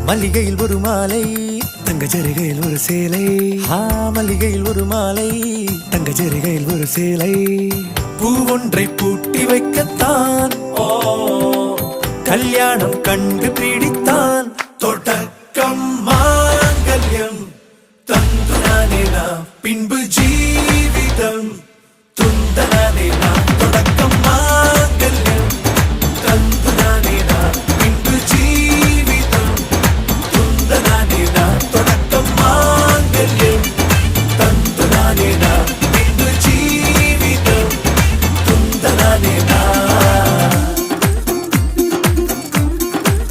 மல்லிகையில் ஒரு மாலை தங்க ஜரிகையில் ஒரு சேலை. மல்லிகையில் ஒரு மாலை தங்க ஜரிகையில் ஒரு சேலை. பூவொன்றை பூட்டி வைக்கத்தான் கல்யாணம் கண்டு